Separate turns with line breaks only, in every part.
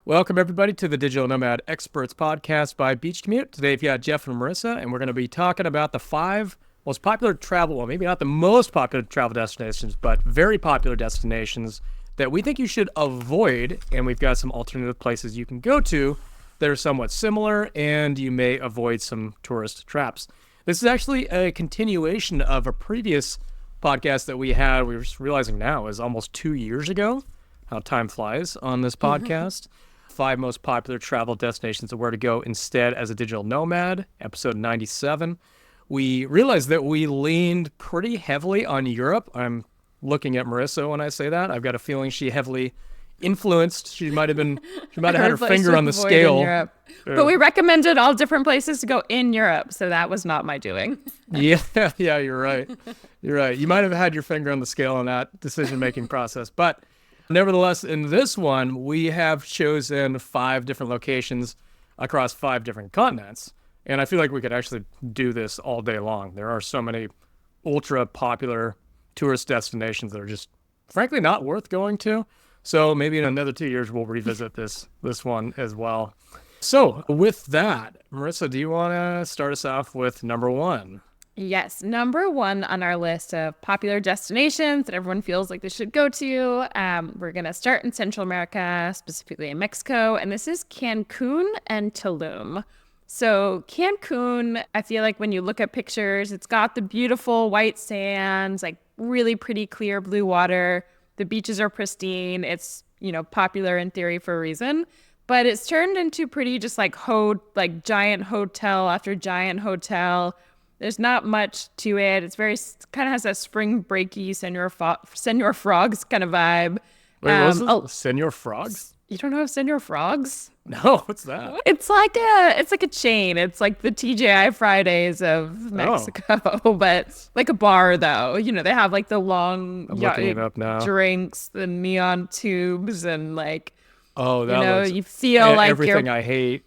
Welcome, everybody, to the Digital Nomad Experts podcast by Beach Commute. Today, we've got Jeff and Marissa, and we're going to be talking about the 5 most popular travel, well, maybe not the most popular travel destinations, but very popular destinations that we think you should avoid. And we've got some alternative places you can go to that are somewhat similar, and you may avoid some tourist traps. This is actually a continuation of a previous podcast that we had. We're just realizing now is almost 2 years ago. How time flies on this podcast. 5 most popular travel destinations of where to go instead as a digital nomad, episode 97. We realized that we leaned pretty heavily on Europe. I'm looking at Marissa when I say that. I've got a feeling she heavily influenced. She might have had her finger on the scale.
But we recommended all different places to go in Europe, so that was not my doing.
Yeah, you're right. You're right. You might have had your finger on the scale in that decision-making process, but nevertheless, in this one, we have chosen 5 different locations across 5 different continents. And I feel like we could actually do this all day long. There are so many ultra popular tourist destinations that are just, frankly, not worth going to. So maybe in another 2 years, we'll revisit this one as well. So with that, Marissa, do you want to start us off with number 1?
Yes, number 1 on our list of popular destinations that everyone feels like they should go to. We're going to start in Central America, specifically in Mexico, and this is Cancun and Tulum. So Cancun, I feel like when you look at pictures, it's got the beautiful white sands, like really pretty clear blue water. The beaches are pristine. It's, popular in theory for a reason, but it's turned into pretty just like giant hotel after giant hotel. There's not much to it. It's kind of has that spring breaky Senor Frogs kind of vibe.
Wait, what was it? Senor Frogs?
You don't know Senor Frogs?
No, what's that?
It's like a chain. It's like the TGI Fridays of Mexico, but like a bar though. They have like the long
looking it up now.
Drinks, the neon tubes, and like you feel like
everything I hate.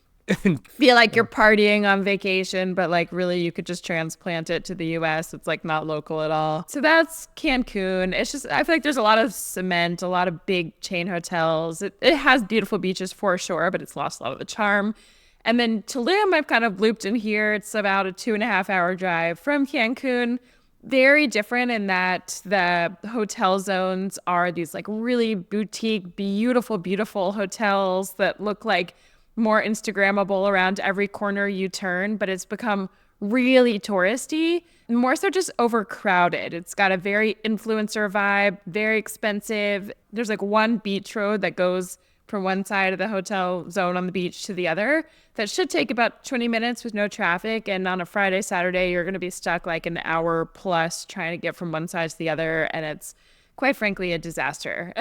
Feel like you're partying on vacation, but like really you could just transplant it to the US. It's like not local at all. So that's Cancun. It's just, I feel like there's a lot of cement, a lot of big chain hotels. It has beautiful beaches for sure, but it's lost a lot of the charm. And then Tulum, I've kind of looped in here. It's about a 2.5-hour drive from Cancun. Very different in that the hotel zones are these like really boutique, beautiful, beautiful hotels that look like more Instagrammable around every corner you turn, but it's become really touristy, more so just overcrowded. It's got a very influencer vibe, very expensive. There's like one beach road that goes from one side of the hotel zone on the beach to the other that should take about 20 minutes with no traffic. And on a Friday, Saturday, you're going to be stuck like an hour plus trying to get from one side to the other. And it's quite frankly a disaster,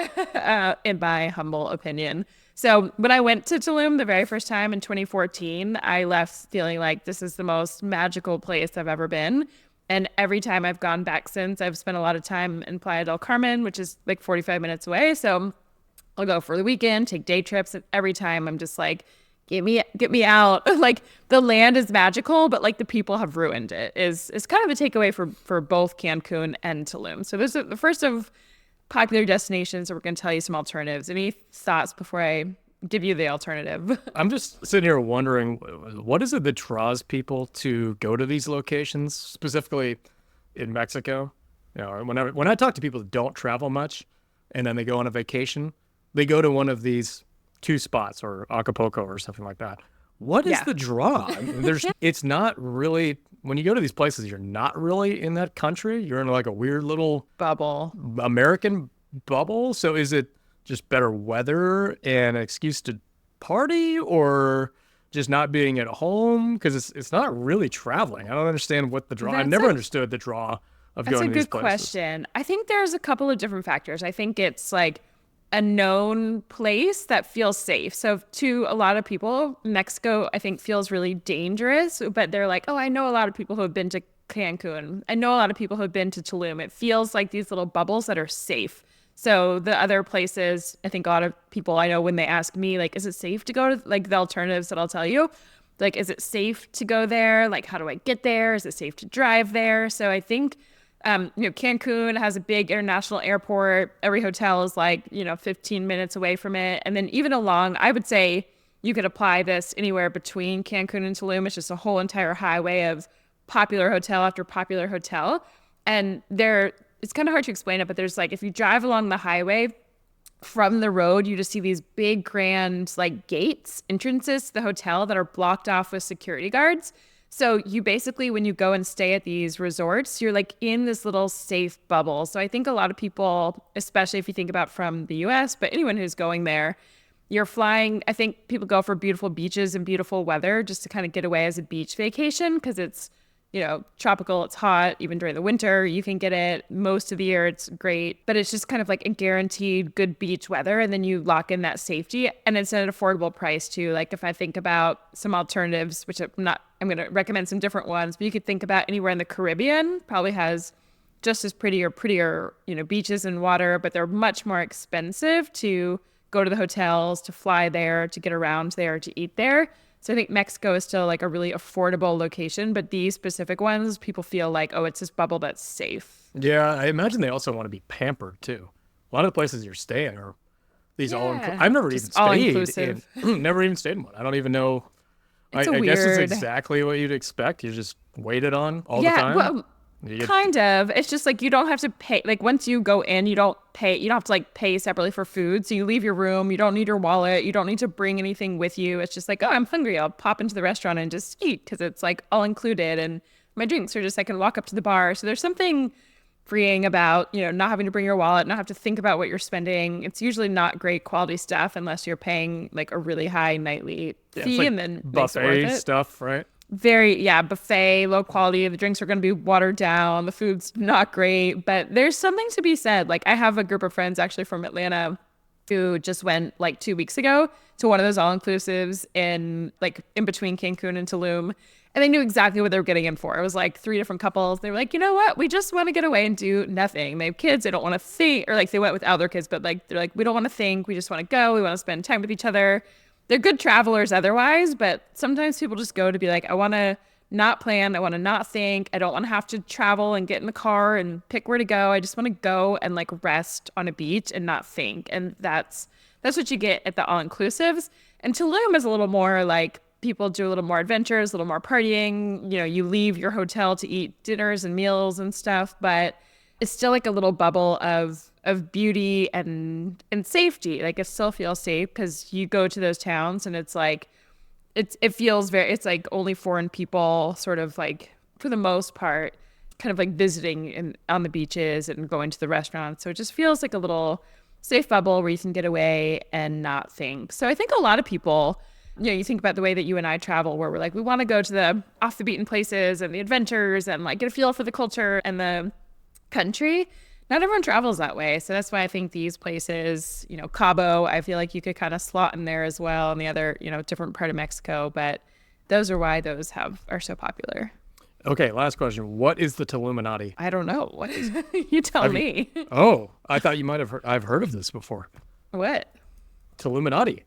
in my humble opinion. So when I went to Tulum the very first time in 2014, I left feeling like this is the most magical place I've ever been. And every time I've gone back since, I've spent a lot of time in Playa del Carmen, which is like 45 minutes away. So I'll go for the weekend, take day trips. And every time I'm just like, get me out. Like the land is magical, but like the people have ruined it is kind of a takeaway for both Cancun and Tulum. So this is the first of popular destinations, so we're going to tell you some alternatives. Any thoughts before I give you the alternative?
I'm just sitting here wondering, what is it that draws people to go to these locations, specifically in Mexico? When I talk to people that don't travel much, and then they go on a vacation, they go to one of these 2 spots or Acapulco or something like that. What is the draw? I mean, it's not really, when you go to these places, you're not really in that country. You're in like a weird little
bubble,
American bubble. So is it just better weather and an excuse to party, or just not being at home? Because it's not really traveling. I don't understand what the draw. I've never understood the draw of going to these places.
That's a good question. I think there's a couple of different factors. I think it's like a known place that feels safe. So to a lot of people, Mexico, I think, feels really dangerous, but they're like, oh, I know a lot of people who have been to Cancun. I know a lot of people who have been to Tulum. It feels like these little bubbles that are safe. So the other places, I think a lot of people I know when they ask me, like, is it safe to go to, like, the alternatives that I'll tell you, like, is it safe to go there? Like, how do I get there? Is it safe to drive there? So I think Cancun has a big international airport. Every hotel is like, 15 minutes away from it. And then even along, I would say you could apply this anywhere between Cancun and Tulum. It's just a whole entire highway of popular hotel after popular hotel. And it's kind of hard to explain it, but there's like, if you drive along the highway from the road, you just see these big, grand, like gates, entrances to the hotel that are blocked off with security guards. So you basically, when you go and stay at these resorts, you're like in this little safe bubble. So I think a lot of people, especially if you think about from the US, but anyone who's going there, you're flying. I think people go for beautiful beaches and beautiful weather just to kind of get away as a beach vacation because it's, tropical, it's hot, even during the winter, you can get it. Most of the year, it's great, but it's just kind of like a guaranteed good beach weather. And then you lock in that safety and it's at an affordable price too. Like if I think about some alternatives, which I'm going to recommend some different ones, but you could think about anywhere in the Caribbean probably has just as prettier, beaches and water, but they're much more expensive to go to the hotels, to fly there, to get around there, to eat there. So I think Mexico is still like a really affordable location, but these specific ones, people feel like, oh, it's this bubble that's safe.
Yeah, I imagine they also want to be pampered too. A lot of the places you're staying are these I've never even stayed never even stayed in one. I don't even know. I guess it's exactly what you'd expect. You're just waited on all the time.
Well, kind of. It's just like you don't have to pay. Like once you go in, you don't pay. You don't have to like pay separately for food. So you leave your room. You don't need your wallet. You don't need to bring anything with you. It's just like, oh, I'm hungry. I'll pop into the restaurant and just eat because it's like all included. And my drinks are just I can walk up to the bar. So there's something freeing about, not having to bring your wallet, not have to think about what you're spending. It's usually not great quality stuff unless you're paying like a really high nightly fee
like
and then
buffet stuff, right?
Buffet, low quality. The drinks are going to be watered down. The food's not great, but there's something to be said. Like I have a group of friends actually from Atlanta who just went like 2 weeks ago to one of those all-inclusives in between Cancun and Tulum. And they knew exactly what they were getting in for. It was like 3 different couples. They were like, you know what? We just want to get away and do nothing. They have kids. They don't want to think, or like they went without their kids, but like they're like, we don't want to think. We just want to go. We want to spend time with each other. They're good travelers otherwise, but sometimes people just go to be like, I want to not plan. I want to not think. I don't want to have to travel and get in the car and pick where to go. I just want to go and like rest on a beach and not think. And that's what you get at the all-inclusives. And Tulum is a little more like people do a little more adventures, a little more partying. You leave your hotel to eat dinners and meals and stuff, but it's still like a little bubble of beauty and safety. Like it still feels safe because you go to those towns and it's like it feels it's like only foreign people sort of like for the most part kind of like visiting on the beaches and going to the restaurants. So it just feels like a little safe bubble where you can get away and not think. So I think a lot of people, you think about the way that you and I travel where we're like, we want to go to the off the beaten places and the adventures and like get a feel for the culture and the country. Not everyone travels that way. So that's why I think these places, Cabo, I feel like you could kind of slot in there as well, and the other, different part of Mexico. But those are why those are so popular.
Okay, last question. What is the Tuluminati?
I don't know. What is you tell me.
Oh, I thought you might have heard. I've heard of this before.
What?
Tuluminati.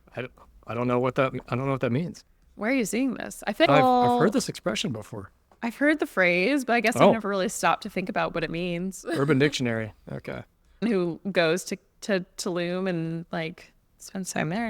I don't know what that means.
Where are you seeing this? I think
I've heard this expression before.
I've heard the phrase, but I guess I've never really stopped to think about what it means.
Urban Dictionary. Okay.
Who goes to Tulum and like spends time there?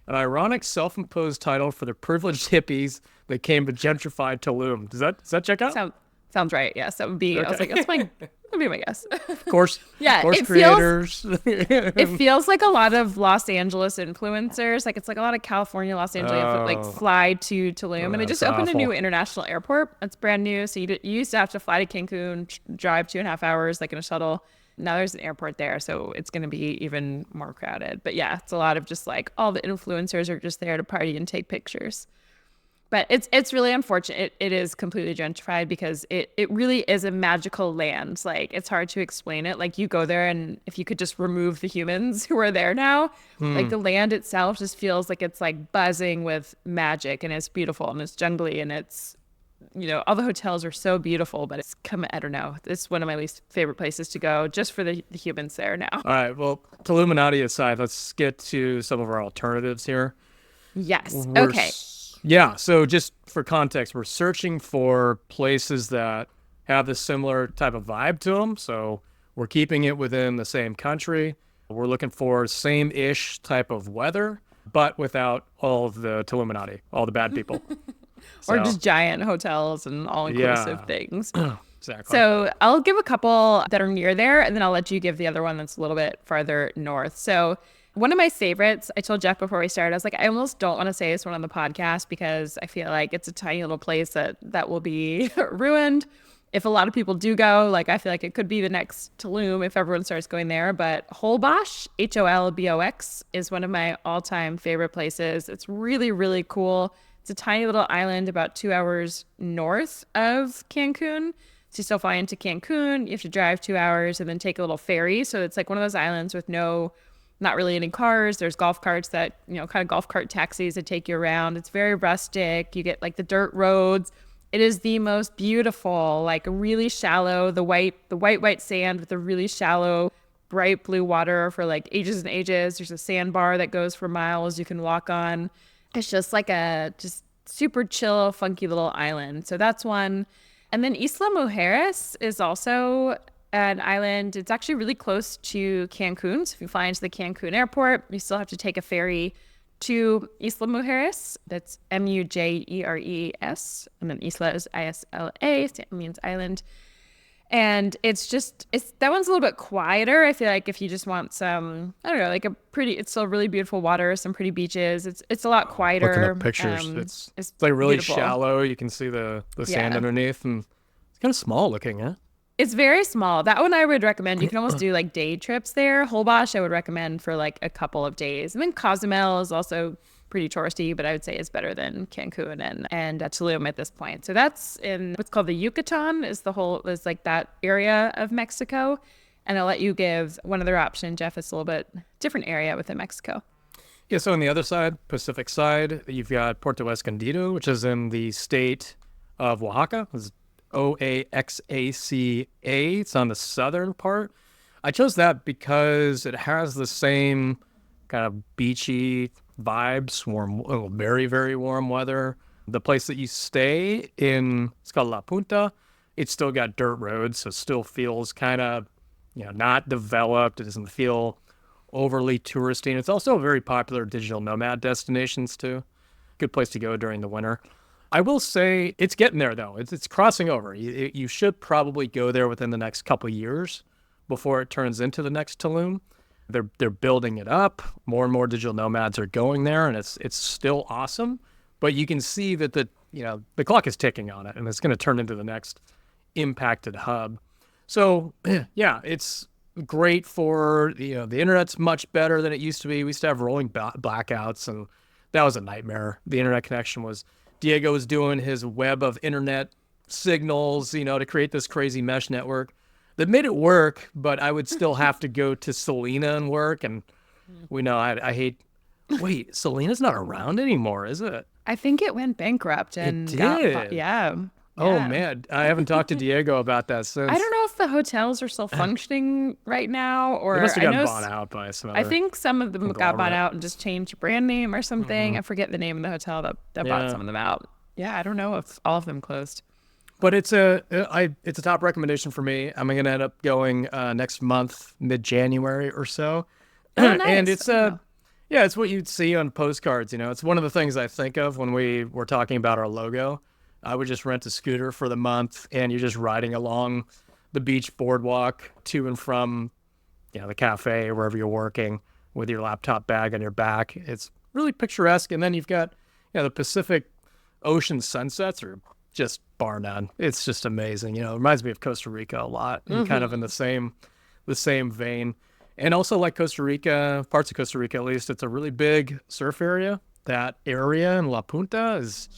An ironic self-imposed title for the privileged hippies that came to gentrified Tulum. Does that check out?
Sounds right. Yes, that would be. Okay. I was like, that'd be my guess.
Of course.
Yeah.
Course creators.
It feels like a lot of Los Angeles influencers. Like it's like a lot of California, Los Angeles, like fly to Tulum, and they just opened a new international airport. It's brand new. So you used to have to fly to Cancun, drive 2.5 hours like in a shuttle. Now there's an airport there, so it's going to be even more crowded. But yeah, it's a lot of just like all the influencers are just there to party and take pictures. But it's really unfortunate. It is completely gentrified because it really is a magical land. Like it's hard to explain it. Like you go there and if you could just remove the humans who are there now, like the land itself just feels like it's like buzzing with magic and it's beautiful and it's jungly and it's, all the hotels are so beautiful, but I don't know. It's one of my least favorite places to go just for the humans there now.
All right. Well, Tuluminati aside, let's get to some of our alternatives here.
Yes. Okay.
Yeah, so just for context, we're searching for places that have this similar type of vibe to them. So we're keeping it within the same country. We're looking for same-ish type of weather, but without all of the Illuminati, all the bad people.
Or just giant hotels and all-inclusive things.
Exactly.
So I'll give a couple that are near there, and then I'll let you give the other one that's a little bit farther north. So one of my favorites, I told Jeff before we started, I was like, I almost don't want to say this one on the podcast because I feel like it's a tiny little place that will be ruined if a lot of people do go. Like, I feel like it could be the next Tulum if everyone starts going there. But Holbox, Holbox, is one of my all-time favorite places. It's really, really cool. It's a tiny little island about 2 hours north of Cancun. So you still fly into Cancun, you have to drive 2 hours and then take a little ferry. So it's like one of those islands with not really any cars. There's golf carts that, kind of golf cart taxis that take you around. It's very rustic. You get like the dirt roads. It is the most beautiful, like really shallow, the white sand with the really shallow, bright blue water for like ages and ages. There's a sandbar that goes for miles you can walk on. It's just like a just super chill, funky little island. So that's one. And then Isla Mujeres is also an island. It's actually really close to Cancun. So if you fly into the Cancun airport, you still have to take a ferry to Isla Mujeres. That's Mujeres. And then Isla is Isla. So it means island. And it's that one's a little bit quieter. I feel like if you just want some, I don't know, like it's still really beautiful water, some pretty beaches. It's a lot quieter.
Looking at pictures, it's like really beautiful. Shallow. You can see the sand underneath, and it's kind of small looking, huh?
It's very small. That one I would recommend. You can almost do like day trips there. Holbox I would recommend for like a couple of days. And then Cozumel is also pretty touristy, but I would say it's better than Cancun and Tulum at this point. So that's in what's called the Yucatan is like that area of Mexico. And I'll let you give one other option, Jeff. It's a little bit different area within Mexico.
Yeah, so on the other side, Pacific side, you've got Puerto Escondido, which is in the state of Oaxaca. It's Oaxaca. It's on the southern part. I chose that because it has the same kind of beachy vibes, very, very warm weather. The place that you stay in, it's called La Punta. It's still got dirt roads, so it still feels kind of, not developed. It doesn't feel overly touristy. And it's also a very popular digital nomad destinations too. Good place to go during the winter. I will say it's getting there though. It's crossing over. You should probably go there within the next couple of years before it turns into the next Tulum. They're building it up. More and more digital nomads are going there, and it's still awesome. But you can see that the clock is ticking on it, and it's going to turn into the next impacted hub. So yeah, it's great for the internet's much better than it used to be. We used to have rolling blackouts, and that was a nightmare. The internet connection was Diego was doing his web of internet signals, to create this crazy mesh network that made it work, but I would still have to go to Selena and work. And we know I hate. Wait, Selena's not around anymore, is it?
I think it went bankrupt and
it did.
Yeah.
Oh man, I haven't talked to Diego about that since.
I don't know if the hotels are still functioning right now, or
they must have gotten bought out by some other.
I think some of them got bought out and just changed brand name or something. I forget the name of the hotel that bought some of them out. Yeah, I don't know if all of them closed.
But it's a top recommendation for me. I'm gonna end up going next month, mid-January or so.
Oh, nice.
And it's what you'd see on postcards. It's one of the things I think of when we were talking about our logo. I would just rent a scooter for the month, and you're just riding along the beach boardwalk to and from, the cafe or wherever you're working with your laptop bag on your back. It's really picturesque. And then you've got, the Pacific Ocean sunsets are just bar none. It's just amazing. It reminds me of Costa Rica a lot, and kind of in the same vein. And also like Costa Rica, parts of Costa Rica at least, it's a really big surf area. That area in La Punta is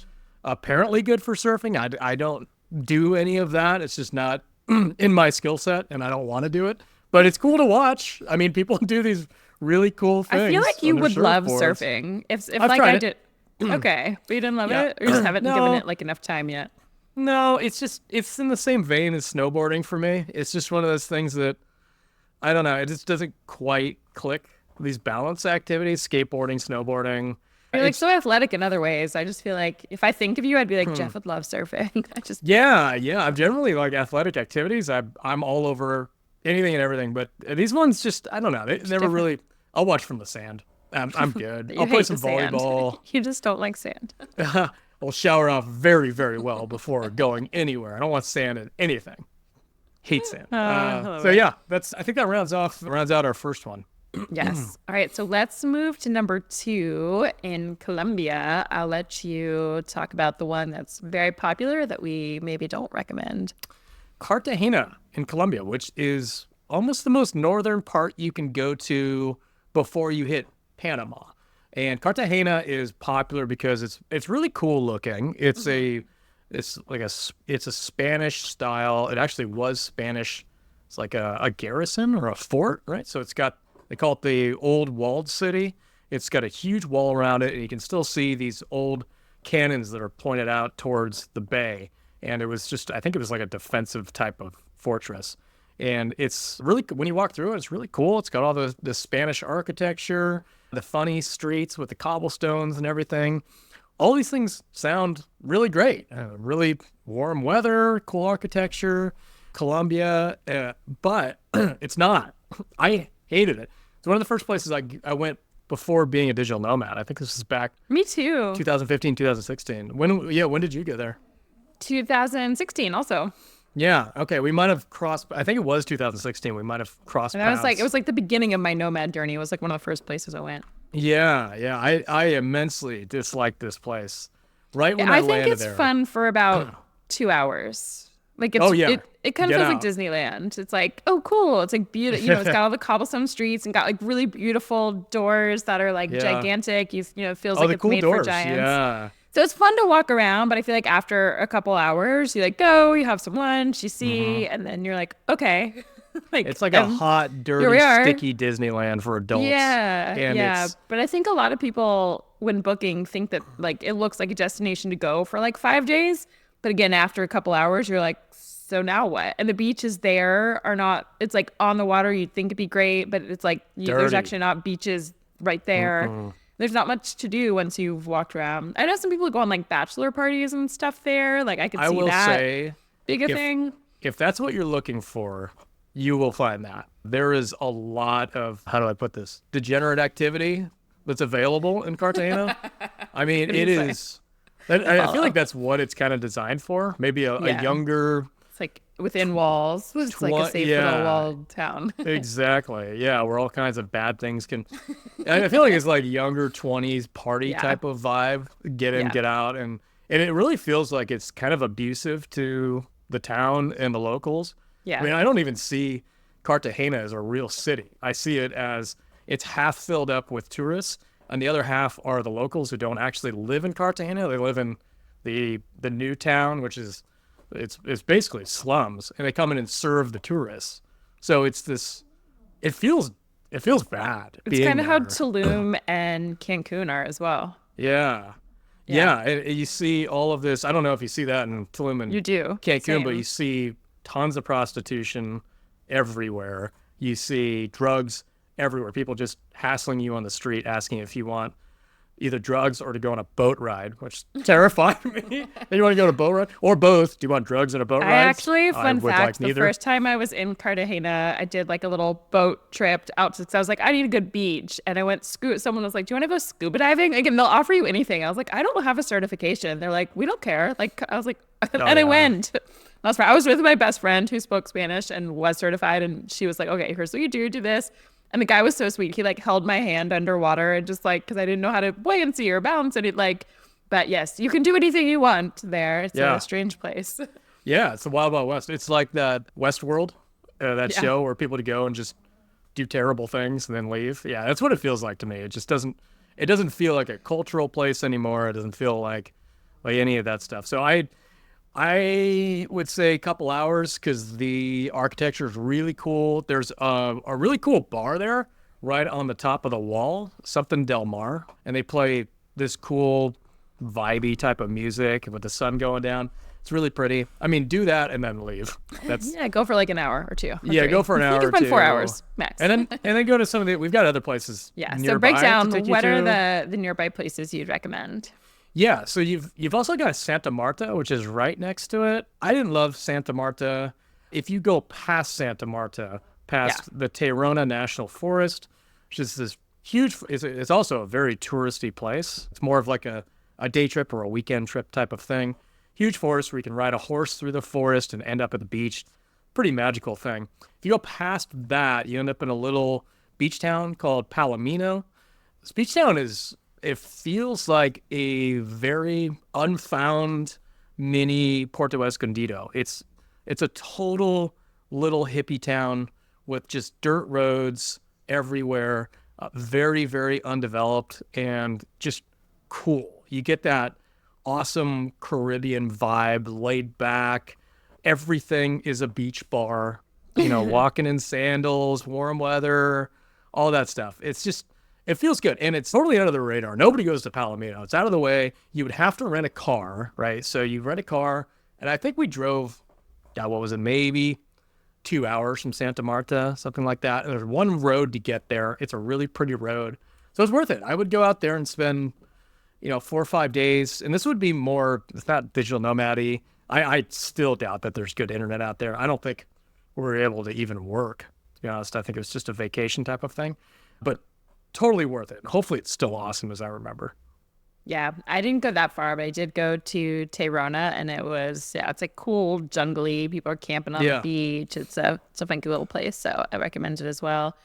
apparently good for surfing. I don't do any of that. It's just not in my skill set, and I don't want to do it. But it's cool to watch. I mean, people do these really cool things.
I feel like you would love surfing. If like I did. Okay, but you didn't love it, or you just haven't given it like enough time yet?
No, it's in the same vein as snowboarding for me. It's just one of those things that I don't know. It just doesn't quite click. These balance activities, skateboarding, snowboarding.
You're like so athletic in other ways. I just feel like if I think of you, I'd be like, Jeff would love surfing.
Yeah. I'm generally like athletic activities. I'm all over anything and everything, but these ones just, I don't know. They never really, I'll watch from the sand. I'm good. I'll play some volleyball.
You just don't like sand.
I'll shower off very, very well before going anywhere. I don't want sand in anything. Hate sand. So yeah, I think that rounds out our first one.
Yes. All right. So let's move to number 2 in Colombia. I'll let you talk about the one that's very popular that we maybe don't recommend.
Cartagena in Colombia, which is almost the most northern part you can go to before you hit Panama. And Cartagena is popular because it's really cool looking. It's a Spanish style. It actually was Spanish. It's like a garrison or a fort, right? So they call it the old walled city. It's got a huge wall around it, and you can still see these old cannons that are pointed out towards the bay. And it was I think it was like a defensive type of fortress. And it's really, when you walk through it, it's really cool. It's got all the Spanish architecture, the funny streets with the cobblestones and everything. All these things sound really great. Really warm weather, cool architecture, Colombia, but it's not. I hated it. It's one of the first places I went before being a digital nomad. I think this is back.
Me too.
2015, 2016. When did you go there?
2016 also.
Yeah. Okay. We might have crossed. I think it was 2016. We might have crossed paths.
It was like the beginning of my nomad journey. It was like one of the first places I went.
Yeah. I immensely disliked this place. Right when I landed there.
I think it's fun for about 2 hours. Like it kind of feels like Disneyland. It's like, oh, cool. It's like beautiful. It's got all the cobblestone streets and got like really beautiful doors that are like gigantic. It feels like it's
cool
made
doors.
for giants.
Yeah.
So it's fun to walk around, but I feel like after a couple hours, you like go, you have some lunch, you see, and then you're like, okay.
It's like a hot, dirty, sticky Disneyland for adults.
Yeah. But I think a lot of people, when booking, think that like it looks like a destination to go for like 5 days. But again, after a couple hours, you're like, so now what? And the beaches there are not, it's like on the water, you'd think it'd be great, but it's like there's actually not beaches right there. Mm-hmm. There's not much to do once you've walked around. I know some people go on like bachelor parties and stuff there. Like I could see that. I will say, thing.
If that's what you're looking for, you will find that. There is a lot of, how do I put this, degenerate activity that's available in Cartagena. I mean, it is. I feel like that's what it's kind of designed for. Maybe a younger.
It's like within walls. It's like a safe little walled town.
Exactly. Yeah, where all kinds of bad things can. I feel like it's like younger 20s party type of vibe. Get in, get out, and it really feels like it's kind of abusive to the town and the locals. Yeah. I mean, I don't even see Cartagena as a real city. I see it as it's half filled up with tourists, and the other half are the locals who don't actually live in Cartagena. They live in the new town, which is it's basically slums, and they come in and serve the tourists. So it's this. It feels bad.
It's kind of how Tulum and Cancun are as well.
Yeah. And you see all of this. I don't know if you see that in Tulum and Cancun, but you see tons of prostitution everywhere. You see drugs everywhere. People just hassling you on the street, asking if you want either drugs or to go on a boat ride, which terrified me. And you want to go on a boat ride? Or both. Do you want drugs and a boat ride?
Actually, fun fact, the first time I was in Cartagena, I did like a little boat trip out to, I was like, I need a good beach. And I went someone was like, do you want to go scuba diving? Again, they'll offer you anything. I was like, I don't have a certification. They're like, we don't care. Like, I was like, I went. I was with my best friend who spoke Spanish and was certified. And she was like, okay, here's what you do this. And the guy was so sweet. He like held my hand underwater and just like, because I didn't know how to buoyancy or bounce. And it like, but yes, you can do anything you want there. It's a strange place.
Yeah, it's the Wild Wild West. It's like that Westworld, that show where people to go and just do terrible things and then leave. Yeah, that's what it feels like to me. It just doesn't feel like a cultural place anymore. It doesn't feel like any of that stuff. So I would say a couple hours because the architecture is really cool. There's a really cool bar there right on the top of the wall, something Del Mar, and they play this cool vibey type of music with the sun going down. It's really pretty. I mean, do that and then leave. That's
Yeah, go for like an hour or two. Or
yeah,
three.
go for an hour
You
or
can spend
two.
4 hours max.
And then go to some of the. We've got other places.
Yeah.
Nearby
So break down
to take you
what are
to.
the nearby places you'd recommend?
Yeah, so you've also got Santa Marta, which is right next to it. I didn't love Santa Marta. If you go past Santa Marta, past the Tayrona National Forest, which is this huge, it's also a very touristy place. It's more of like a day trip or a weekend trip type of thing. Huge forest where you can ride a horse through the forest and end up at the beach. Pretty magical thing. If you go past that, you end up in a little beach town called Palomino. This beach town it feels like a very unfound mini Puerto Escondido. It's a total little hippie town with just dirt roads everywhere, very, very undeveloped and just cool. You get that awesome Caribbean vibe, laid back. Everything is a beach bar, walking in sandals, warm weather, all that stuff. It feels good. And it's totally under the radar. Nobody goes to Palomino. It's out of the way. You would have to rent a car, right? So you rent a car. And I think we drove, what was it, maybe 2 hours from Santa Marta, something like that. And there's one road to get there. It's a really pretty road. So it's worth it. I would go out there and spend 4 or 5 days. And this would be more, it's not digital nomad-y. I still doubt that there's good internet out there. I don't think we're able to even work, to be honest. I think it was just a vacation type of thing. But totally worth it. Hopefully it's still awesome as I remember.
Yeah, I didn't go that far, but I did go to Tayrona, and it's like cool, jungly. People are camping on the beach. It's a funky little place, so I recommend it as well.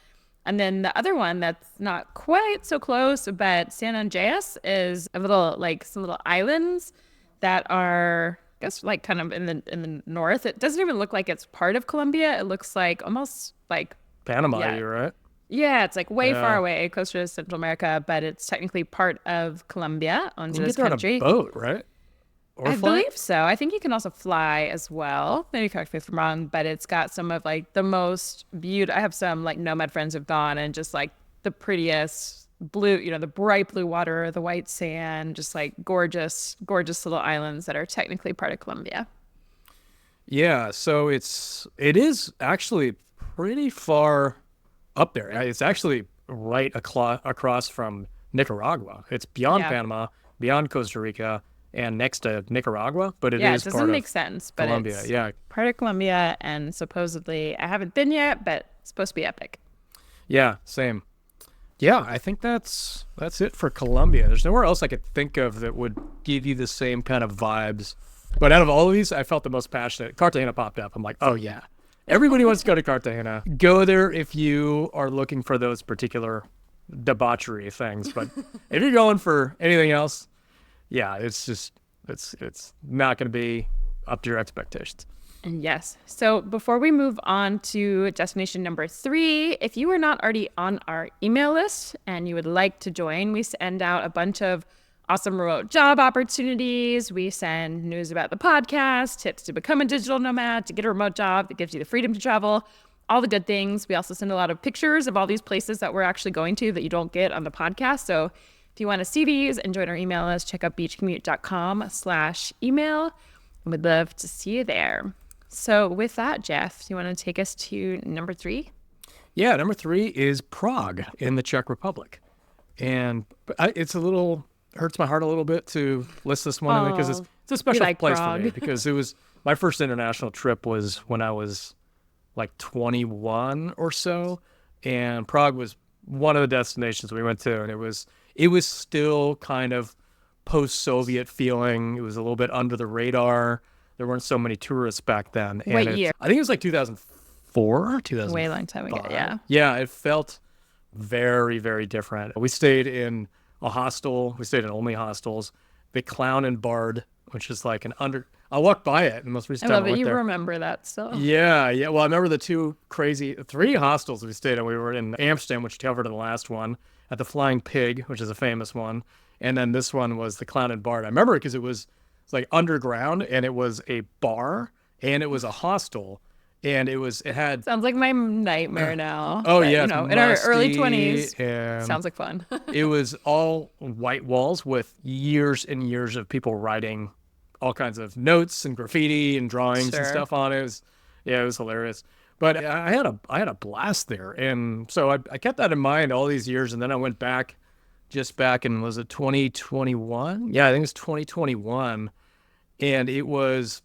And then the other one that's not quite so close, but San Andreas is some little islands that are, I guess, like kind of in the north. It doesn't even look like it's part of Colombia. It looks like almost like
Panama, you're right.
Yeah, it's like way far away, closer to Central America, but it's technically part of Colombia onto this country.
You can get there on a boat, right? Or
I
fly?
believe so. I think you can also fly as well. Maybe correct me if I'm wrong, but it's got some of like the most beautiful. I have some like nomad friends who've gone and just like the prettiest blue, the bright blue water, the white sand, just like gorgeous, gorgeous little islands that are technically part of Colombia.
Yeah, so it is actually pretty far up there. It's actually right across from Nicaragua. It's beyond Panama, beyond Costa Rica, and next to Nicaragua, but it is
it
part
doesn't
of
make sense, but
Colombia.
It's part of Colombia, and supposedly I haven't been yet, but it's supposed to be epic.
Yeah, same. Yeah, I think that's it for Colombia. There's nowhere else I could think of that would give you the same kind of vibes. But out of all of these, I felt the most passionate. Cartagena popped up. I'm like, oh yeah. Everybody wants to go to Cartagena. Go there if you are looking for those particular debauchery things. But if you're going for anything else, yeah, it's not going to be up to your expectations.
Yes. So before we move on to destination number 3, if you are not already on our email list and you would like to join, we send out a bunch of awesome remote job opportunities. We send news about the podcast, tips to become a digital nomad, to get a remote job that gives you the freedom to travel, all the good things. We also send a lot of pictures of all these places that we're actually going to that you don't get on the podcast. So if you want to see these and join our email list, check out beachcommute.com/email. We'd love to see you there. So with that, Jeff, do you want to take us to number 3?
Yeah, number 3 is Prague in the Czech Republic. And it's hurts my heart a little bit to list this one in because it's a special place for me because it was my first international trip was when I was like 21 or so, and Prague was one of the destinations we went to, and it was still kind of post-Soviet feeling. It was a little bit under the radar. There weren't so many tourists back then.
What year?
I think it was like 2004, 2005.
Way long time ago, yeah.
Yeah, it felt very, very different. We stayed in a hostel. We stayed in only hostels. The Clown and Bard, which is like I walked by it the most recent
I
time
love
I
it.
went
You
there.
remember that still.
Yeah. Well, I remember the 3 hostels we stayed in. We were in Amsterdam, which covered in the last one, at the Flying Pig, which is a famous one. And then this one was the Clown and Bard. I remember it because it was like underground, and it was a bar, and it was a hostel, and it had.
Sounds like my nightmare now.
Oh,
but,
yeah.
In our early 20s.
And
sounds like fun.
it was all white walls with years and years of people writing all kinds of notes and graffiti and drawings and
Sure.
stuff on it. It was hilarious. But I had a blast there, and so I kept that in mind all these years, and then I went back, just back in, was it 2021? Yeah, I think it was 2021, and it was,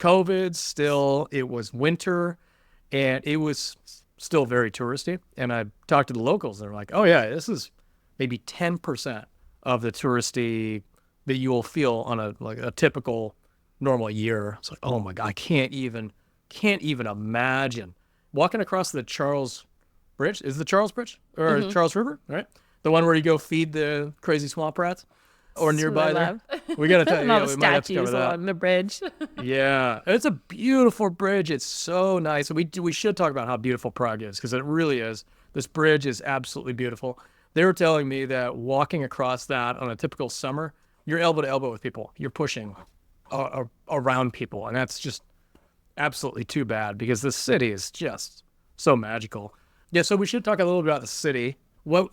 COVID still. It was winter, and it was still very touristy. And I talked to the locals, and they're like, "Oh yeah, this is maybe 10% of the touristy that you will feel on a typical normal year." It's like, oh my God, I can't even imagine walking across the Charles Bridge. Is the Charles Bridge or Charles River, right? The one where you go feed the crazy swamp rats, or
That's
nearby
what I
there.
love.
We gotta tell
And
you,
all
yeah,
the
we might have to cover
statues
that.
along the bridge.
Yeah, it's a beautiful bridge. It's so nice. We should talk about how beautiful Prague is, because it really is. This bridge is absolutely beautiful. They were telling me that walking across that on a typical summer, you're elbow to elbow with people. You're pushing around people, and that's just absolutely too bad, because the city is just so magical. Yeah, so we should talk a little bit about the city. What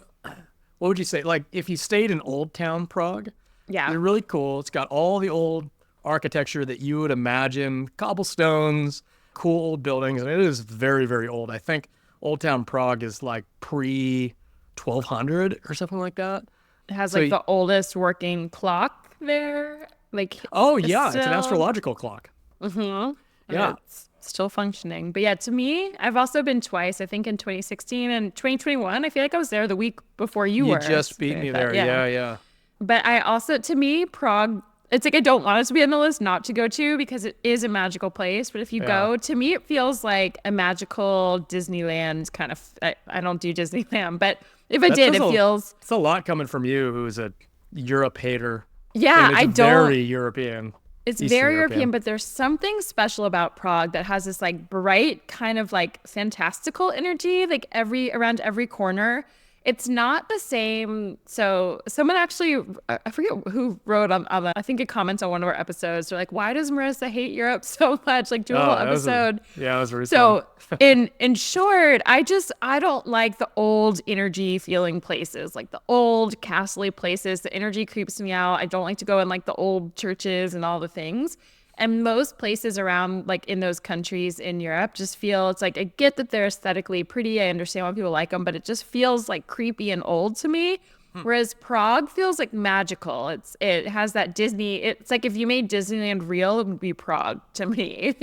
would you say? Like, if you stayed in Old Town Prague,
Yeah.
it's really cool. It's got all the old architecture that you would imagine, cobblestones, cool old buildings, and it is very, very old. I think Old Town Prague is like pre-1200 or something like that.
It has
So
like the oldest working clock there. Like,
Oh yeah, it's an
still-
astrological clock.
Mhm. And
Yeah.
it's still functioning. But yeah, to me, I've also been twice. I think in 2016 and 2021. I feel like I was there the week before you
You
were.
just beat me there. Yeah.
But I also, to me, Prague, it's like I don't want it to be on the list not to go to, because it is a magical place. But if you go, to me, it feels like a magical Disneyland kind of. I don't do Disneyland, but if I did, it feels.
It's a lot coming from you, who's a Europe hater.
Yeah,
And it's
I don't.
very European.
It's
Eastern
very European, but there's something special about Prague that has this like bright kind of like fantastical energy, like around every corner. It's not the same. So someone actually, I forget who wrote on the, I think it comments on one of our episodes. They're like, "Why does Marissa hate Europe so much?" Like, do a whole episode.
That was recent.
So in short, I don't like the old energy feeling places, like the old castle-y places. The energy creeps me out. I don't like to go in like the old churches and all the things. And most places around, like in those countries in Europe, just feel, it's like, I get that they're aesthetically pretty. I understand why people like them, but it just feels like creepy and old to me. Whereas Prague feels like magical. It has that Disney. It's like if you made Disneyland real, it would be Prague to me.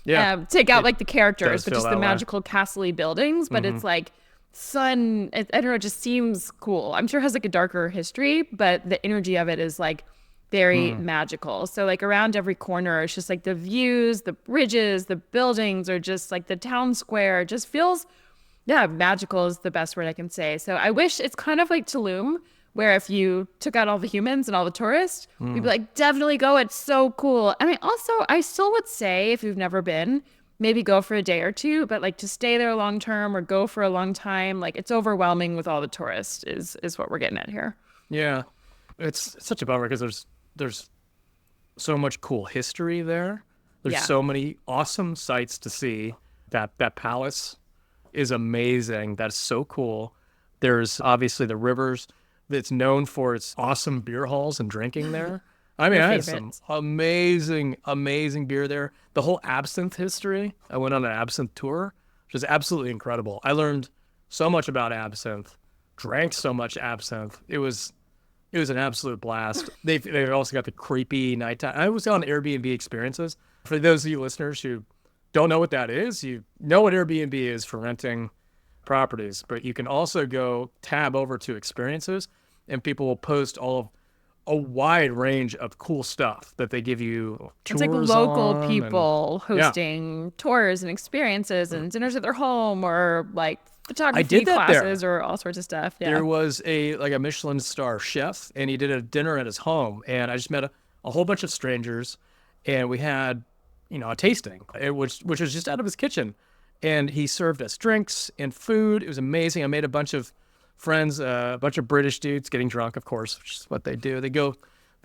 Yeah.
Take out like the characters,
does
but
feel
just the
that way.
magical castle-y buildings. But it's like sun. I don't know. It just seems cool. I'm sure it has like a darker history, but the energy of it is like very magical. So like around every corner, it's just like the views, the bridges, the buildings, or just like the town square. It just feels, yeah, magical is the best word I can say. So I wish it's kind of like Tulum, where if you took out all the humans and all the tourists, we'd be like, definitely go. It's so cool. I mean, also, I still would say if you've never been, maybe go for a day or two, but like to stay there long term or go for a long time, like it's overwhelming with all the tourists is what we're getting at here.
Yeah, it's such a bummer, because there's so much cool history there. There's
Yeah.
so many awesome sights to see. That palace is amazing. That's so cool. There's obviously the rivers. That's known for its awesome beer halls and drinking there. I mean, I had some
favorites.
amazing beer there. The whole absinthe history. I went on an absinthe tour, which was absolutely incredible. I learned so much about absinthe, drank so much absinthe. It was an absolute blast. They've also got the creepy nighttime. I was on Airbnb experiences. For those of you listeners who don't know what that is, you know what Airbnb is for renting properties, but you can also go tab over to experiences, and people will post a wide range of cool stuff that they give you tours
It's like local
on, and-
people hosting tours and experiences and dinners at their home, or like photography
did that there.
classes or all sorts of stuff. Yeah.
There was a Michelin star chef, and he did a dinner at his home, and I just met a whole bunch of strangers, and we had a tasting, which was just out of his kitchen, and he served us drinks and food. It was amazing. I made a bunch of friends, a bunch of British dudes getting drunk, of course, which is what they do. They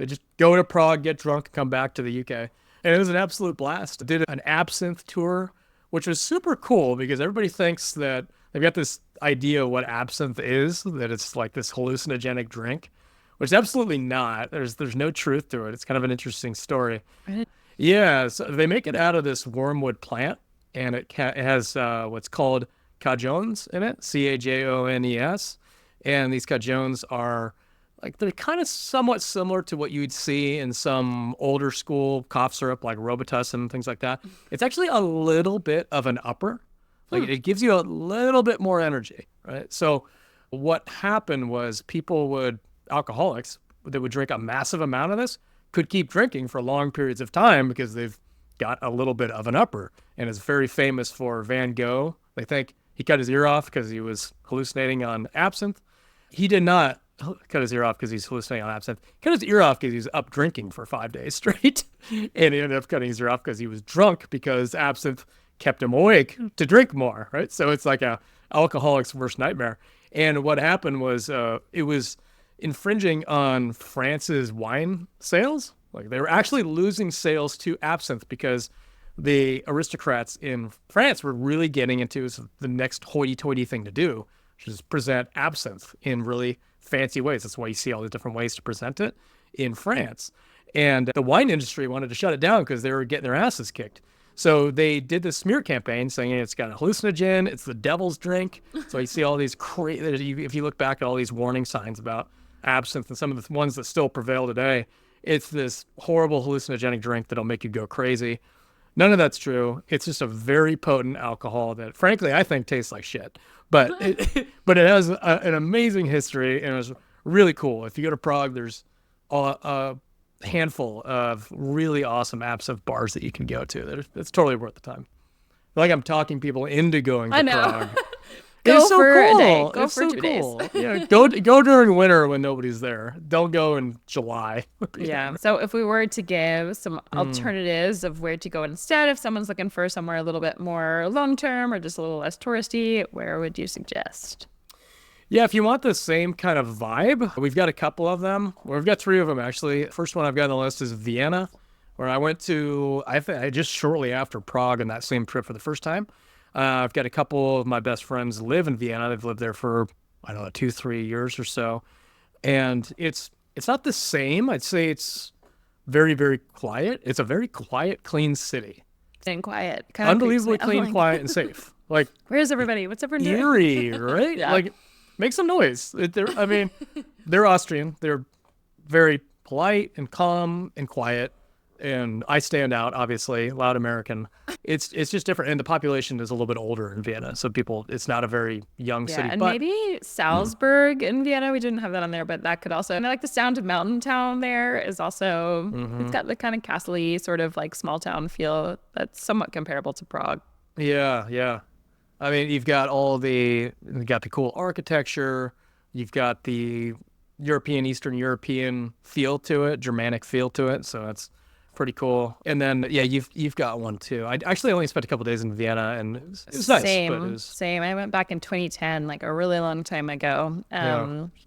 just go to Prague, get drunk, come back to the UK, and it was an absolute blast. I did an absinthe tour, which was super cool, because everybody thinks that they've got this idea of what absinthe is, that it's like this hallucinogenic drink. which is absolutely not. There's no truth to it. It's kind of an interesting story.
Right.
Yeah, so they make it out of this wormwood plant, and it has what's called cajones in it, cajones, and these cajones are like they're kind of somewhat similar to what you'd see in some older school cough syrup like Robitussin and things like that. It's actually a little bit of an upper, like it gives you a little bit more energy, right? So what happened was alcoholics that would drink a massive amount of this could keep drinking for long periods of time because they've got a little bit of an upper. And it's very famous for Van Gogh. They think he cut his ear off because he was hallucinating on absinthe. He did not cut his ear off because he's hallucinating on absinthe. He cut his ear off because he was up drinking for 5 days straight. And he ended up cutting his ear off because he was drunk because absinthe kept him awake to drink more, right? So it's like a alcoholic's worst nightmare. And what happened was it was infringing on France's wine sales. Like they were actually losing sales to absinthe because the aristocrats in France were really getting into the next hoity-toity thing to do, which is present absinthe in really fancy ways. That's why you see all the different ways to present it in France. And the wine industry wanted to shut it down because they were getting their asses kicked. So they did this smear campaign saying it's got a hallucinogen, it's the devil's drink. So you see all these if you look back at all these warning signs about absinthe and some of the ones that still prevail today, it's this horrible hallucinogenic drink that'll make you go crazy. None of that's true. It's just a very potent alcohol that, frankly, I think tastes like shit. But it has an amazing history, and it was really cool. If you go to Prague, there's a handful of really awesome absinthe bars that you can go to. It's totally worth the time. I feel like I'm talking people into going to Prague.
Go
it's so
for
cool.
a day. Go
it's
for
so
2
cool.
days.
Yeah, go during winter when nobody's there. Don't go in July.
Yeah. So if we were to give some alternatives of where to go instead, if someone's looking for somewhere a little bit more long-term or just a little less touristy, where would you suggest?
Yeah, if you want the same kind of vibe, we've got a couple of them. Well, we've got 3 of them, actually. First one I've got on the list is Vienna, where I went to, I just shortly after Prague on that same trip for the first time. I've got a couple of my best friends live in Vienna. They've lived there for, I don't know, 2-3 years or so. And it's not the same. I'd say it's very, very quiet. It's a very quiet, clean city.
And quiet.
Unbelievably clean, quiet, and safe. Like,
where's everybody? What's everyone doing?
eerie, right?
Yeah.
Like, make some noise. They're Austrian. They're very polite and calm and quiet. And I stand out, obviously, loud American. It's just different. And the population is a little bit older in Vienna. So it's not a very young city.
And
but
maybe Salzburg in Vienna. We didn't have that on there, but that could also, and I like the sound of mountain town there is also, it's got the kind of castle-y sort of like small town feel that's somewhat comparable to Prague.
Yeah, yeah. I mean, you've got the cool architecture. You've got the Eastern European feel to it, Germanic feel to it. So that's pretty cool. And then, yeah, you've got one too. I actually only spent a couple days in Vienna, and it was nice.
Same. I went back in 2010, like a really long time ago,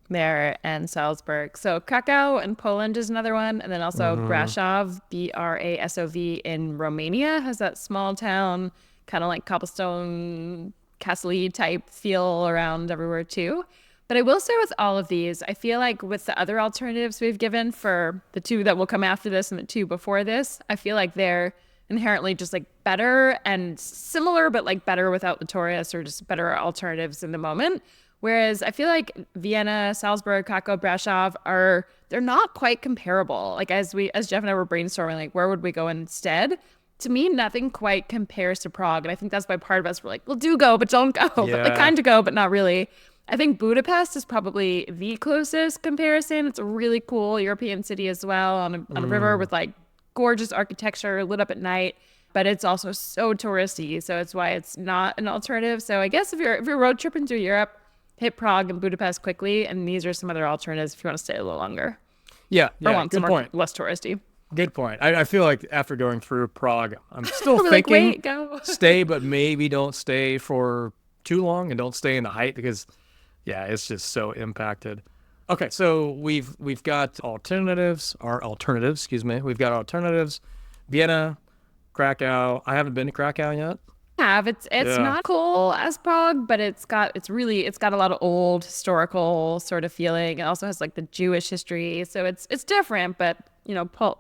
there, and Salzburg. So Krakow in Poland is another one. And then also Brasov, Brasov in Romania, has that small town, kind of like cobblestone, castle-y type feel around everywhere too. But I will say with all of these, I feel like with the other alternatives we've given for the 2 that will come after this and the 2 before this, I feel like they're inherently just like better and similar, but like better without the tourists or just better alternatives in the moment. Whereas I feel like Vienna, Salzburg, Krakow, Brasov they're not quite comparable. Like as Jeff and I were brainstorming, like where would we go instead? To me, nothing quite compares to Prague. And I think that's why part of us were like, well, do go, but don't go.
Yeah.
But like kind of go, but not really. I think Budapest is probably the closest comparison. It's a really cool European city as well on a river with like gorgeous architecture lit up at night, but it's also so touristy. So it's why it's not an alternative. So I guess if you're road tripping through Europe, hit Prague and Budapest quickly. And these are some other alternatives if you want to stay a little longer.
Yeah.
Or want some more less touristy.
Good point. I feel like after going through Prague, I'm still thinking
like, wait, go.
Stay, but maybe don't stay for too long and don't stay in the height because yeah, it's just so impacted. Okay, so we've got alternatives. We've got alternatives. Vienna, Krakow. I haven't been to Krakow yet.
It's not cool as Prague, but it's got a lot of old historical sort of feeling. It also has like the Jewish history, so it's different. But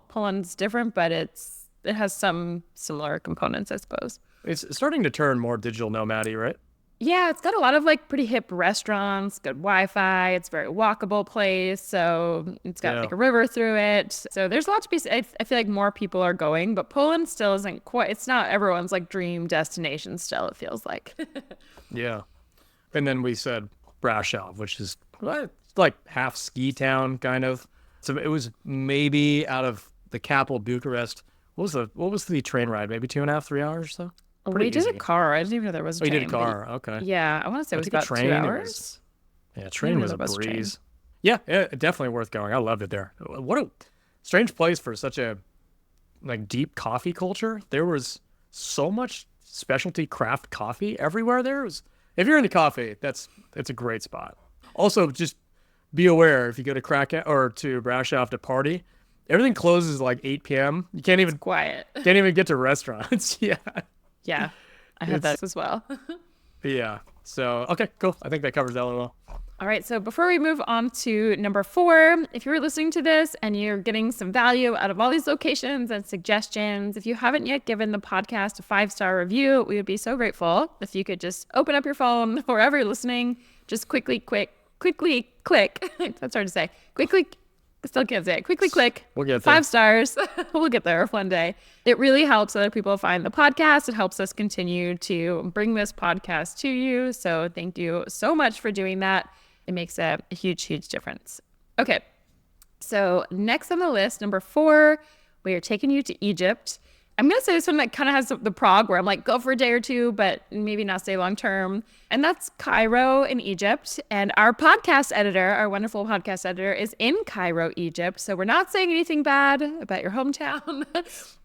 Poland's different, but it has some similar components, I suppose.
It's starting to turn more digital nomad-y, right?
Yeah, it's got a lot of like pretty hip restaurants, good Wi-Fi. It's a very walkable place. So it's got like a river through it. So there's a lot to be said. I feel like more people are going, but Poland still isn't quite, it's not everyone's like dream destination still, it feels like.
Yeah. And then we said Brasov, which is like half ski town kind of. So it was maybe out of the capital Bucharest. What was the train ride? Maybe 2.5, 3 hours or so?
We did a car. I didn't even know there was a train.
You did a car. Okay.
Yeah. I want to say it was about 2 hours.
Train was a breeze. Yeah, definitely worth going. I loved it there. What a strange place for such a like deep coffee culture. There was so much specialty craft coffee everywhere there. If you're into coffee, it's a great spot. Also, just be aware if you go to Krakow or to Brasov to party, everything closes like 8 p.m. You can't even Can't even get to restaurants. Yeah.
Yeah, I had that as well.
Yeah. So, okay, cool. I think that covers that one well.
All right. So before we move on to number 4, if you're listening to this and you're getting some value out of all these locations and suggestions, if you haven't yet given the podcast a 5-star review, we would be so grateful if you could just open up your phone wherever you're listening, just quickly click. That's hard to say. Still can't say it. Quickly click.
We'll get there.
5 stars. We'll get there one day. It really helps other people find the podcast. It helps us continue to bring this podcast to you. So thank you so much for doing that. It makes a huge, huge difference. Okay. So next on the list, number 4, we are taking you to Egypt. I'm going to say this one that kind of has the Prague where I'm like, go for a day or two, but maybe not stay long term. And that's Cairo in Egypt. And our podcast editor, our wonderful podcast editor, is in Cairo, Egypt. So we're not saying anything bad about your hometown.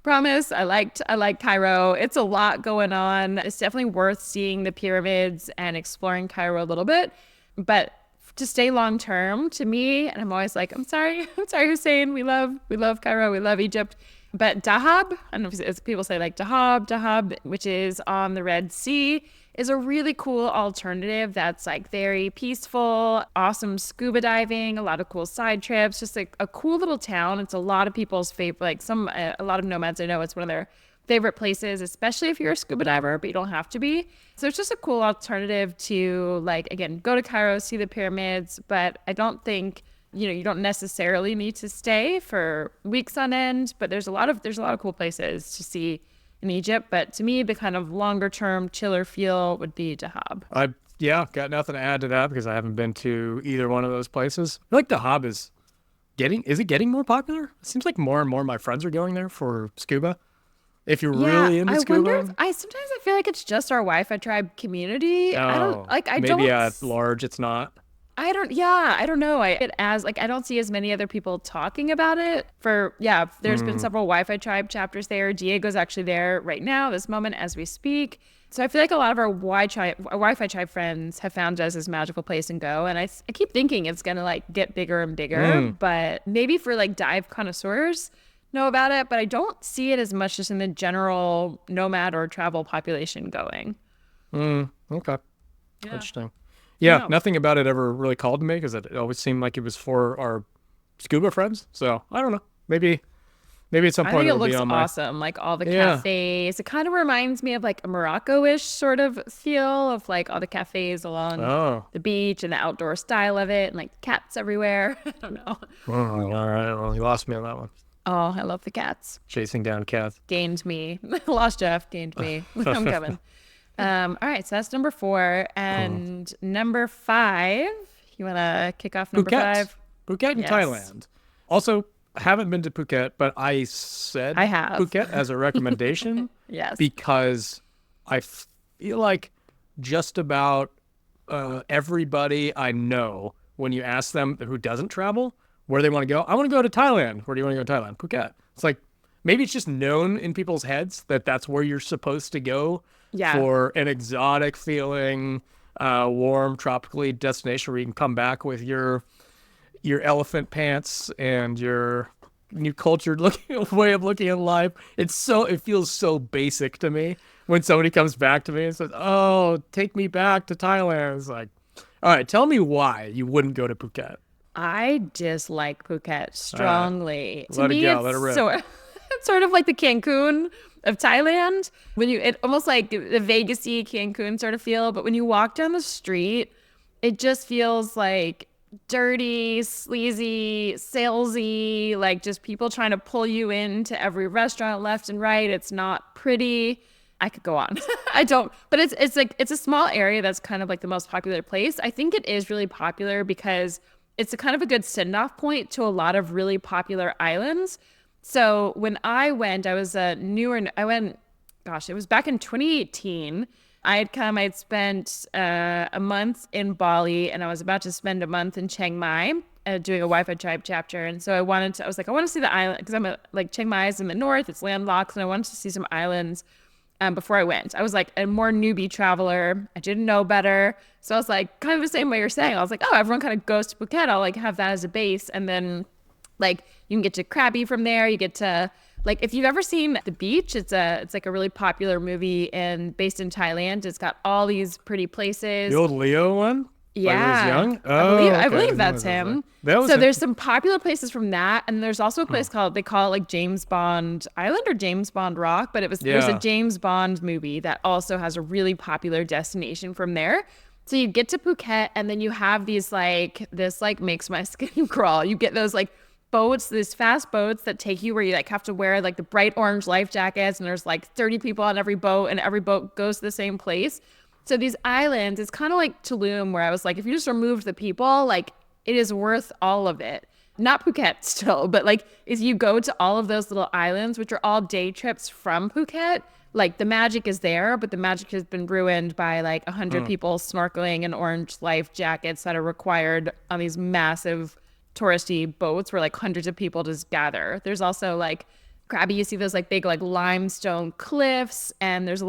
Promise. I like Cairo. It's a lot going on. It's definitely worth seeing the pyramids and exploring Cairo a little bit. But to stay long term, to me, and I'm always like, I'm sorry, Hussein. We love Cairo. We love Egypt. But Dahab, I don't know if people say like Dahab, which is on the Red Sea, is a really cool alternative that's like very peaceful, awesome scuba diving, a lot of cool side trips, just like a cool little town. It's a lot of people's favorite, like a lot of nomads I know, it's one of their favorite places, especially if you're a scuba diver, but you don't have to be. So it's just a cool alternative to like, again, go to Cairo, see the pyramids, but I don't think you don't necessarily need to stay for weeks on end, but there's a lot of cool places to see in Egypt. But to me, the kind of longer term chiller feel would be Dahab.
Got nothing to add to that because I haven't been to either one of those places. I feel like Dahab is it getting more popular? It seems like more and more of my friends are going there for scuba. If you're really into scuba.
Sometimes I feel like it's just our Wi-Fi tribe community.
Maybe at large it's not.
I don't know. I don't see as many other people talking about it. There's been several Wi-Fi tribe chapters there. Diego's actually there right now, this moment as we speak. So I feel like a lot of our Wi-Fi tribe friends have found us this magical place and go. And I keep thinking it's going to like get bigger and bigger, but maybe for like dive connoisseurs know about it, but I don't see it as much just in the general nomad or travel population going.
Okay. Yeah. Interesting. Yeah, nothing about it ever really called to me because it always seemed like it was for our scuba friends. So I don't know. Maybe at some point
it looks awesome. Like all the cafes. It kind of reminds me of like a Morocco-ish sort of feel of like all the cafes along the beach and the outdoor style of it and like cats everywhere. I don't know.
All right. Well, you lost me on that one.
Oh, I love the cats.
Chasing down cats.
Gained me. Lost Jeff. Gained me. I'm coming. All right, so that's number 4. And number 5, you want to kick off number 5?
Phuket in Thailand. Also, I haven't been to Phuket, but I said
I have.
Phuket as a recommendation.
Yes.
Because I feel like just about everybody I know, when you ask them who doesn't travel, where they want to go, I want to go to Thailand. Where do you want to go to Thailand? Phuket. It's like, maybe it's just known in people's heads that that's where you're supposed to go. Yeah. For an exotic feeling, warm, tropically destination where you can come back with your elephant pants and your new cultured looking way of looking at life. It feels so basic to me when somebody comes back to me and says, "Oh, take me back to Thailand." It's like, all right, tell me why you wouldn't go to Phuket.
I dislike Phuket strongly.
Let it go. Let it rip.
So it's sort of like the Cancun of Thailand. It almost like the Vegas-y Cancun sort of feel, but when you walk down the street, it just feels like dirty, sleazy, salesy, like just people trying to pull you into every restaurant left and right. It's not pretty. I could go on. I don't, but it's like, it's a small area that's kind of like the most popular place. I think it is really popular because it's a kind of a good send-off point to a lot of really popular islands. So when I went, I was it was back in 2018. I'd spent a month in Bali, and I was about to spend a month in Chiang Mai doing a Wi-Fi tribe chapter. And so I want to see the island, because Chiang Mai is in the north, it's landlocked, and I wanted to see some islands before I went. I was like a more newbie traveler. I didn't know better. So I was like, kind of the same way you're saying. I was like, oh, everyone kind of goes to Phuket. I'll like have that as a base. And then like you can get to Krabi from there. You get to like, if you've ever seen The Beach, it's like a really popular movie based in Thailand. It's got all these pretty places.
The old Leo one?
Yeah.
Like when he was young? Oh,
I believe that's him. There's some popular places from that, and there's also a place they call it like James Bond Island or James Bond Rock, but there's a James Bond movie that also has a really popular destination from there. So you get to Phuket, and then you have this makes my skin crawl. You get those like boats, these fast boats that take you where you like have to wear like the bright orange life jackets, and there's like 30 people on every boat, and every boat goes to the same place. So these islands, it's kind of like Tulum, where I was like, if you just removed the people, like it is worth all of it. Not Phuket still, but like if you go to all of those little islands, which are all day trips from Phuket, like the magic is there, but the magic has been ruined by like 100 people snorkeling in orange life jackets that are required on these massive touristy boats where like hundreds of people just gather. There's also like Krabi, you see those like big like limestone cliffs, and there's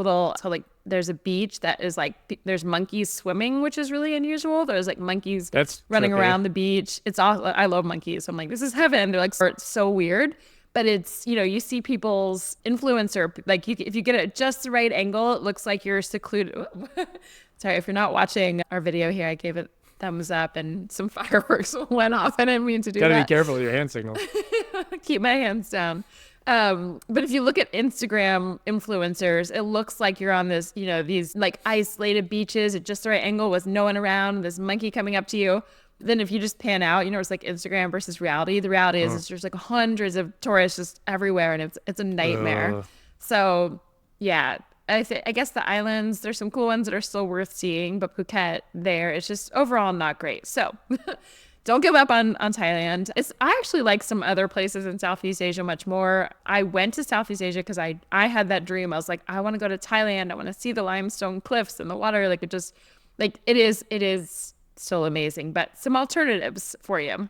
there's a beach that is like there's monkeys swimming, which is really unusual. There's like monkeys running around the beach. It's all, I love monkeys. So I'm like, this is heaven. They're like, it's so weird, but it's, you see people's influencer, like if you get it just the right angle, it looks like you're secluded. Sorry, if you're not watching our video here, I gave it thumbs up and some fireworks went off. I didn't mean to do that.
Gotta be careful with your hand signals.
Keep my hands down. But if you look at Instagram influencers, it looks like you're on this, these like isolated beaches at just the right angle with no one around, this monkey coming up to you. Then if you just pan out, it's like Instagram versus reality. The reality is there's like hundreds of tourists just everywhere, and it's a nightmare. So yeah, I guess the islands, there's some cool ones that are still worth seeing, but Phuket it's just overall not great. So don't give up on Thailand. I actually like some other places in Southeast Asia much more. I went to Southeast Asia because I had that dream. I was like, I want to go to Thailand. I want to see the limestone cliffs and the water. Like it is still amazing. But some alternatives for you.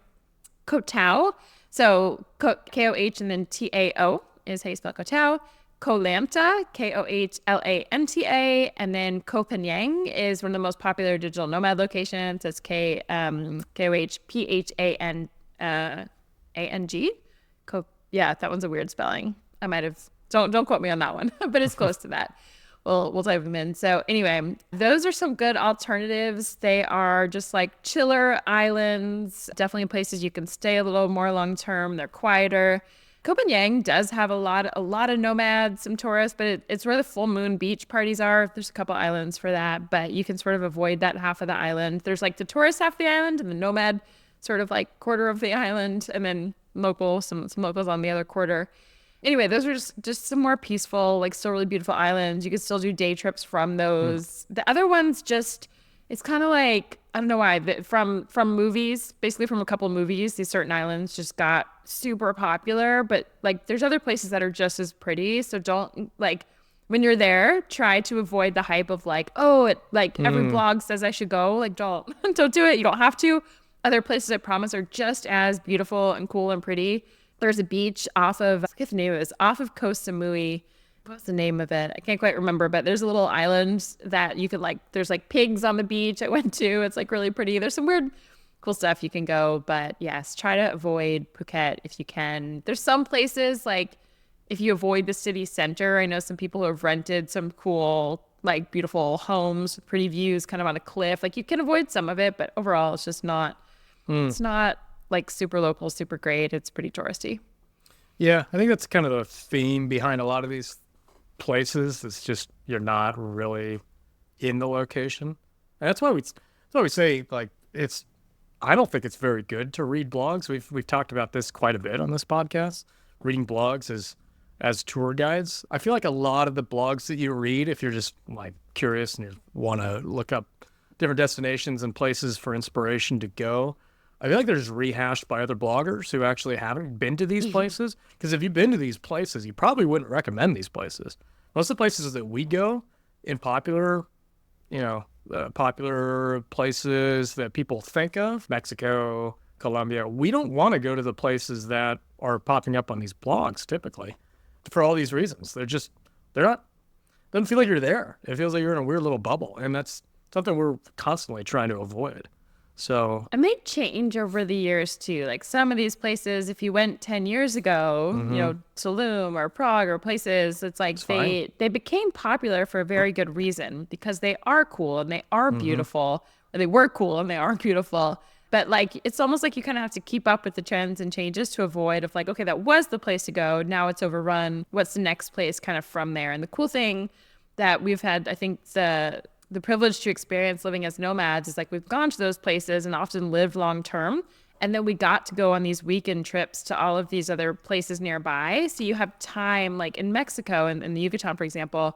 Koh Tao. So K-O-H and then T-A-O is how you spell Koh Tao. Koh Lanta, K-O-H-L-A-N-T-A, and then Koh Phangan is one of the most popular digital nomad locations. It's K-O-H-P-H-A-N-A-N-G. Yeah, that one's a weird spelling. I might have, don't quote me on that one, but it's close to that. We'll type them in. So anyway, those are some good alternatives. They are just like chiller islands, definitely places you can stay a little more long term. They're quieter. Koh Phangan does have a lot of nomads, some tourists, but it's where the full moon beach parties are. There's a couple islands for that, but you can sort of avoid that half of the island. There's like the tourist half of the island and the nomad sort of like quarter of the island, and then some locals on the other quarter. Anyway, those are just some more peaceful, like still really beautiful islands. You can still do day trips from those. The other ones it's kind of like, I don't know why, from movies, basically from a couple of movies, these certain islands just got super popular, but like there's other places that are just as pretty. So don't, like, when you're there, try to avoid the hype of like, every blog says I should go. Like, don't do it. You don't have to. Other places, I promise, are just as beautiful and cool and pretty. There's a beach off of Koh Samui. What's the name of it? I can't quite remember, but there's a little island that you could there's like pigs on the beach I went to. It's like really pretty. There's some weird cool stuff you can go. But yes, try to avoid Phuket if you can. There's some places like if you avoid the city center, I know some people who have rented some cool, like beautiful homes with pretty views kind of on a cliff. Like you can avoid some of it, but overall it's just not, it's not like super local, super great. It's pretty touristy.
Yeah, I think that's kind of the theme behind a lot of these places. It's just you're not really in the location. And that's why we say like it's I don't think it's very good to read blogs. We've talked about this quite a bit on this podcast. Reading blogs as tour guides. I feel like a lot of the blogs that you read, if you're just like curious and you want to look up different destinations and places for inspiration to go, I feel like they're just rehashed by other bloggers who actually haven't been to these places. Because if you've been to these places, you probably wouldn't recommend these places. Most of the places that we go in popular places that people think of, Mexico, Colombia, we don't want to go to the places that are popping up on these blogs typically for all these reasons. They're not, doesn't feel like you're there. It feels like you're in a weird little bubble. And that's something we're constantly trying to avoid. So,
and they change over the years too. Like some of these places, if you went 10 years ago, Tulum or Prague or places, it's like they became popular for a very good reason because they are cool and they are beautiful, or they were cool and they are beautiful. But like, it's almost like you kind of have to keep up with the trends and changes to avoid of like, okay, that was the place to go. Now it's overrun. What's the next place kind of from there? And the cool thing that we've had, I think the privilege to experience living as nomads is like we've gone to those places and often lived long term. And then we got to go on these weekend trips to all of these other places nearby. So you have time, like in Mexico and in the Yucatan, for example,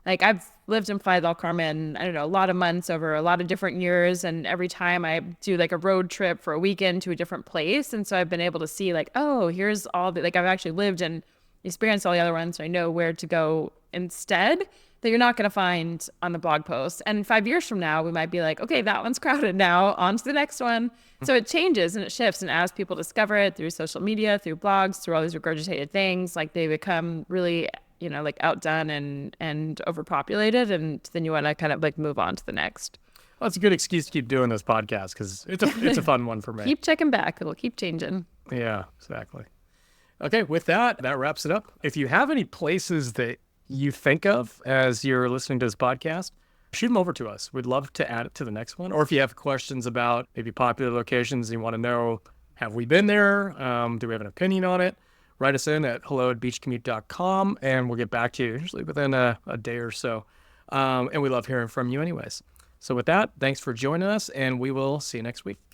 like I've lived in Playa del Carmen, I don't know, a lot of months over a lot of different years. And every time I do like a road trip for a weekend to a different place. And so I've been able to see like, oh, here's all the, like I've actually lived and experienced all the other ones. So I know where to go instead that you're not going to find on the blog post. And 5 years from now, we might be like, okay, that one's crowded now, on to the next one. So it changes and it shifts. And as people discover it through social media, through blogs, through all these regurgitated things, like they become really, like outdone and overpopulated. And then you want to kind of like move on to the next.
Well, it's a good excuse to keep doing this podcast because it's a fun one for me.
Keep checking back. It'll keep changing.
Yeah, exactly. Okay, with that wraps it up. If you have any places that you think of as you're listening to this podcast, shoot them over to us. We'd love to add it to the next one. Or if you have questions about maybe popular locations and you want to know, have we been there? Do we have an opinion on it? Write us in at hello@beachcommute.com and we'll get back to you usually within a day or so. And we love hearing from you anyways. So with that, thanks for joining us and we will see you next week.